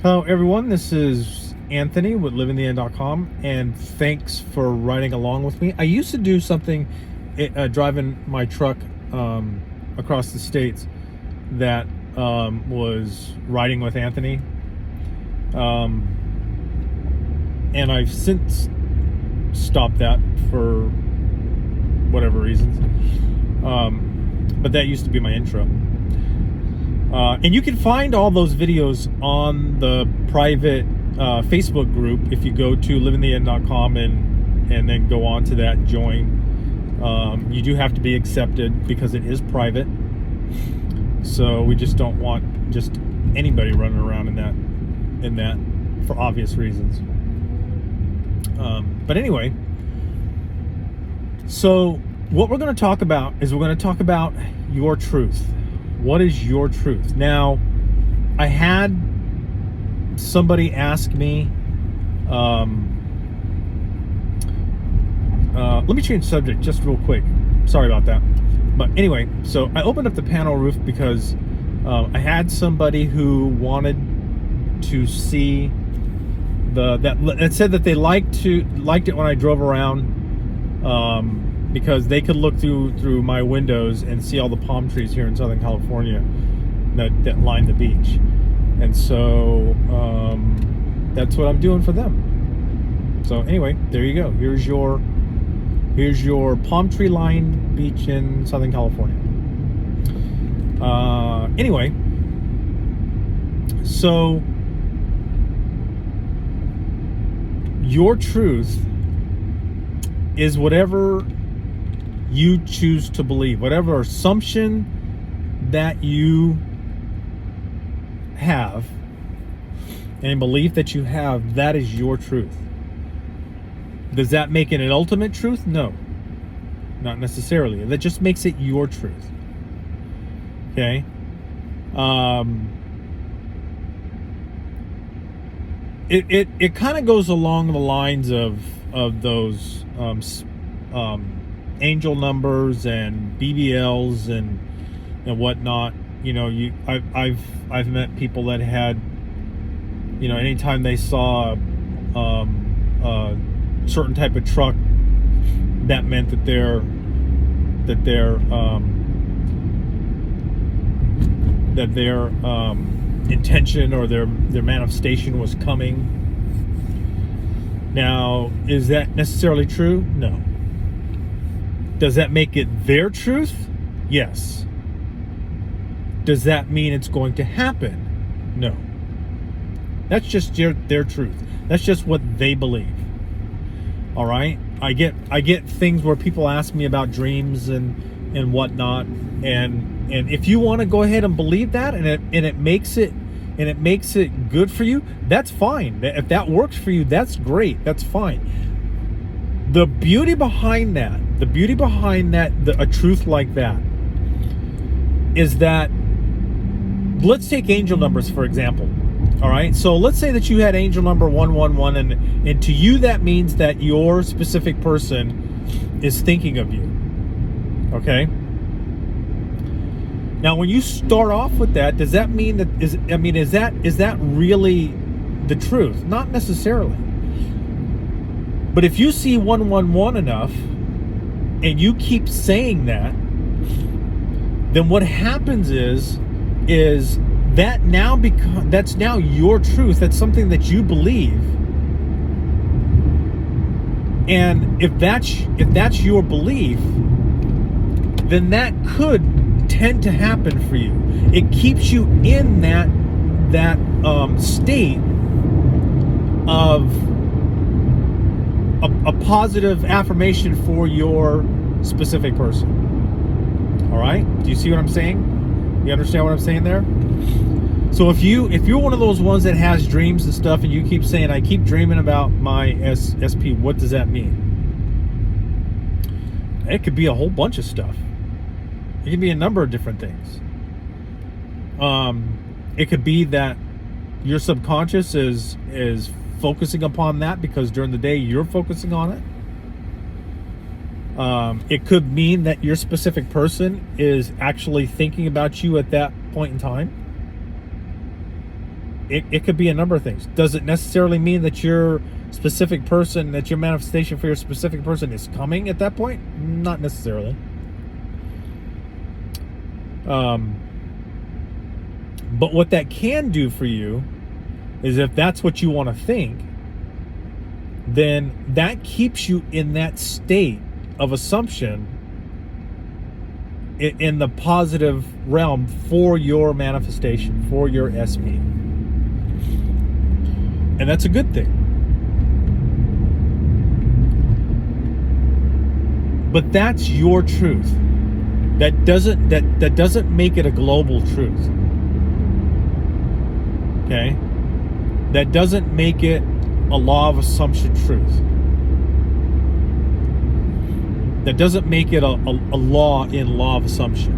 Hello, everyone. This is Anthony with LivingTheEnd.com, and thanks for riding along with me. I used to do something driving my truck across the states that was riding with Anthony, and I've since stopped that for whatever reasons. But that used to be my intro. And you can find all those videos on the private Facebook group if you go to livingtheend.com and then go on to that and join. You do have to be accepted because it is private. So we just don't want just anybody running around in that for obvious reasons. But anyway, so what we're going to talk about is we're going to talk about your truth. What is your truth? Now, I had somebody ask me, let me change subject just real quick. Sorry about that. But anyway, so I opened up the panel roof because I had somebody who wanted to see that said that they liked it when I drove around, because they could look through my windows and see all the palm trees here in Southern California that line the beach. And so that's what I'm doing for them. So anyway, there you go. Here's your palm tree lined beach in Southern California. Anyway, so your truth is whatever you choose to believe, whatever assumption that you have, any belief that you have, that is your truth. Does that make it an ultimate truth? No, not necessarily. That just makes it your truth. Okay. It kind of goes along the lines of those angel numbers and BBLs and whatnot. You know, I've met people that had, anytime they saw a certain type of truck, that meant that their intention or their manifestation was coming. Now, is that necessarily true? No. Does that make it their truth? Yes. Does that mean it's going to happen? No. That's just their truth. That's just what they believe. All right? I get things where people ask me about dreams and whatnot, and if you want to go ahead and believe that, and it makes it good for you, that's fine. If that works for you, that's great. That's fine. The beauty behind that, a truth like that, is that, let's take angel numbers for example. All right, so let's say that you had angel number 111, and to you that means that your specific person is thinking of you. Okay. Now, when you start off with that, does that mean that is that really the truth? Not necessarily. But if you see 111 enough and you keep saying that, then what happens is that that's now your truth. That's something that you believe. And if that's your belief, then that could tend to happen for you. It keeps you in that state of a positive affirmation for your specific person. All right? Do you see what I'm saying? You understand what I'm saying there? So if you're one of those ones that has dreams and stuff, and you keep saying, I keep dreaming about my SP, what does that mean? It could be a whole bunch of stuff. It could be a number of different things. It could be that your subconscious is focusing upon that because during the day you're focusing on it. It could mean that your specific person is actually thinking about you at that point in time. it could be a number of things. Does it necessarily mean that your specific person, that your manifestation for your specific person is coming at that point? Not necessarily. But what that can do for you is, if that's what you want to think, then that keeps you in that state of assumption in the positive realm for your manifestation, for your SP. And that's a good thing. But that's your truth. That doesn't make it a global truth. Okay? That doesn't make it a law of assumption truth. That doesn't make it a law in law of assumption.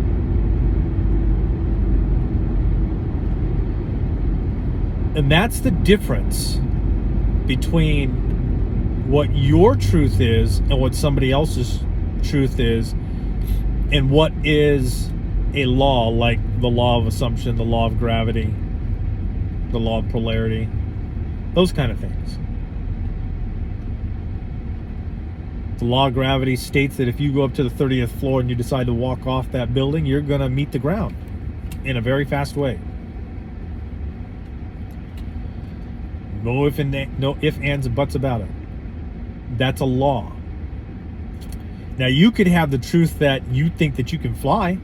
And that's the difference between what your truth is and what somebody else's truth is, and what is a law, like the law of assumption, the law of gravity, the law of polarity, those kind of things. The law of gravity states that if you go up to the 30th floor and you decide to walk off that building, you're going to meet the ground in a very fast way. No ifs, ands, and buts about it. That's a law. Now, you could have the truth that you think that you can fly.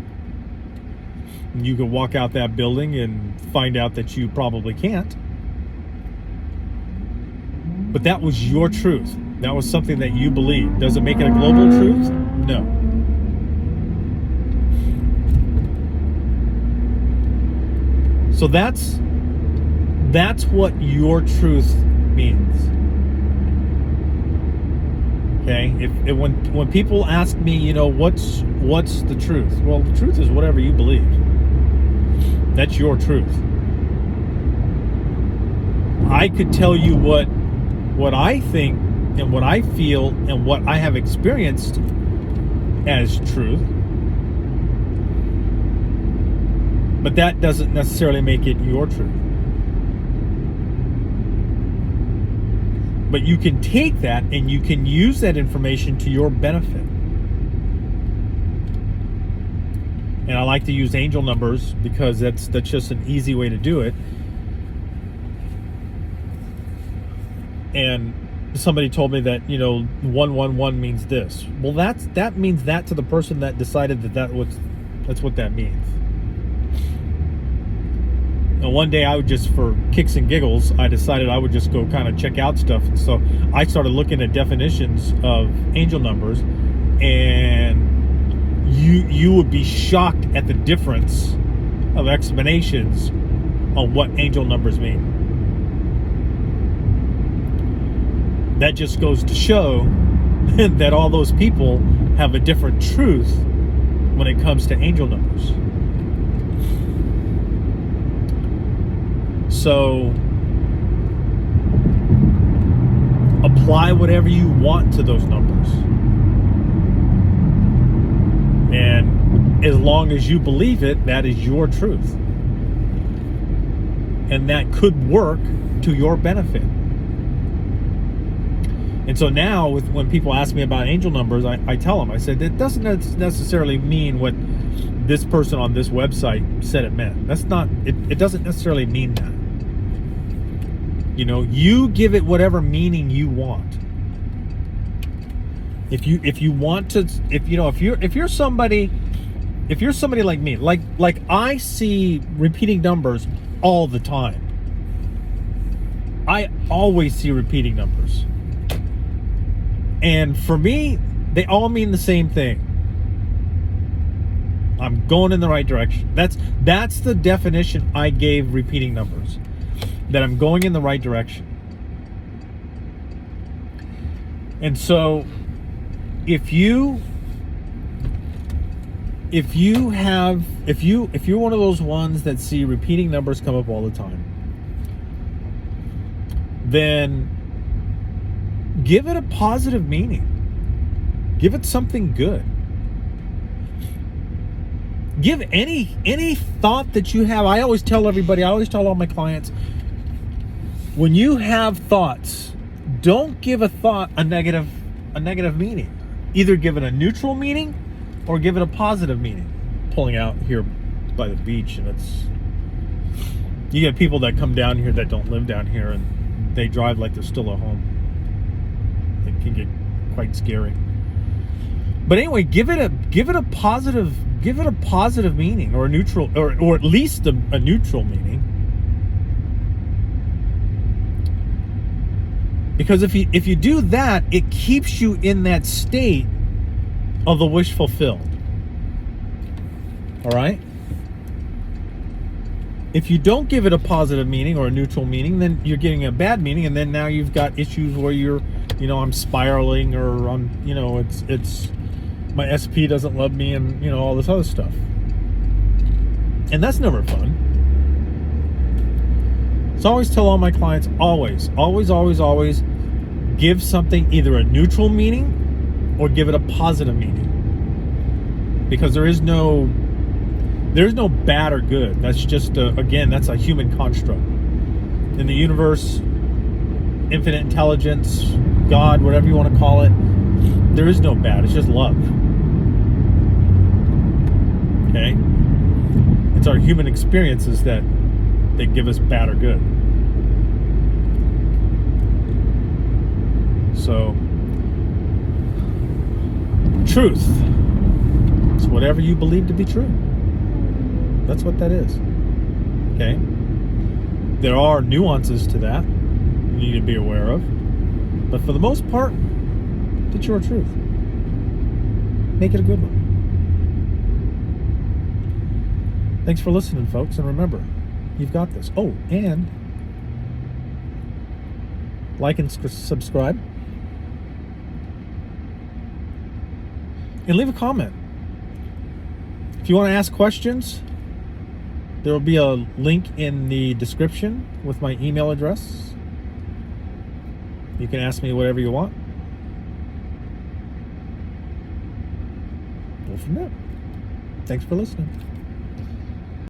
You could walk out that building and find out that you probably can't. But that was your truth. That was something that you believed. Does it make it a global truth? No. So that's what your truth means. Okay? If when people ask me, you know, what's the truth? Well, the truth is whatever you believe. That's your truth. I could tell you what I think and what I feel and what I have experienced as truth, but that doesn't necessarily make it your truth. But you can take that and you can use that information to your benefit. And I like to use angel numbers because that's just an easy way to do it. And somebody told me that, you know, 111 means this. Well, that means that to the person that decided that's what that means. And one day I would just, for kicks and giggles, I decided I would just go kind of check out stuff. And so I started looking at definitions of angel numbers, and you would be shocked at the difference of explanations on what angel numbers mean. That just goes to show that all those people have a different truth when it comes to angel numbers. So apply whatever you want to those numbers. And as long as you believe it, that is your truth. And that could work to your benefit. And so now, when people ask me about angel numbers, I tell them, I said, it doesn't necessarily mean what this person on this website said it meant. That's not, it doesn't necessarily mean that. You know, you give it whatever meaning you want. If you want to, if you're somebody like me, like I see repeating numbers all the time. I always see repeating numbers. And for me, they all mean the same thing. I'm going in the right direction. That's the definition I gave repeating numbers. That I'm going in the right direction. And so if you're one of those ones that see repeating numbers come up all the time, then give it a positive meaning. Give it something good. Give any thought that you have. I always tell everybody, I always tell all my clients, When you have thoughts, don't give a thought a negative meaning. Either give it a neutral meaning or give it a positive meaning. Pulling out here by the beach, and you get people that come down here that don't live down here, and they drive like they're still at home. It can get quite scary. But anyway, give it a positive meaning, or a neutral, or at least a neutral meaning. Because if you do that, it keeps you in that state of the wish fulfilled. All right? If you don't give it a positive meaning or a neutral meaning, then you're getting a bad meaning, and then now you've got issues where you're, I'm spiraling, or I'm, it's my SP doesn't love me, and all this other stuff. And that's never fun. So I always tell all my clients, always give something either a neutral meaning or give it a positive meaning. Because there's no bad or good. That's just that's a human construct. In the universe, infinite intelligence, God, whatever you want to call it, there is no bad. It's just love. Okay? It's our human experiences that give us bad or good. So, truth is whatever you believe to be true. That's what that is. Okay? There are nuances to that you need to be aware of. But for the most part, it's your truth. Make it a good one. Thanks for listening, folks. And remember, you've got this. Oh, and like and subscribe. And leave a comment. If you want to ask questions, there will be a link in the description with my email address. You can ask me whatever you want. Go from there. Thanks for listening.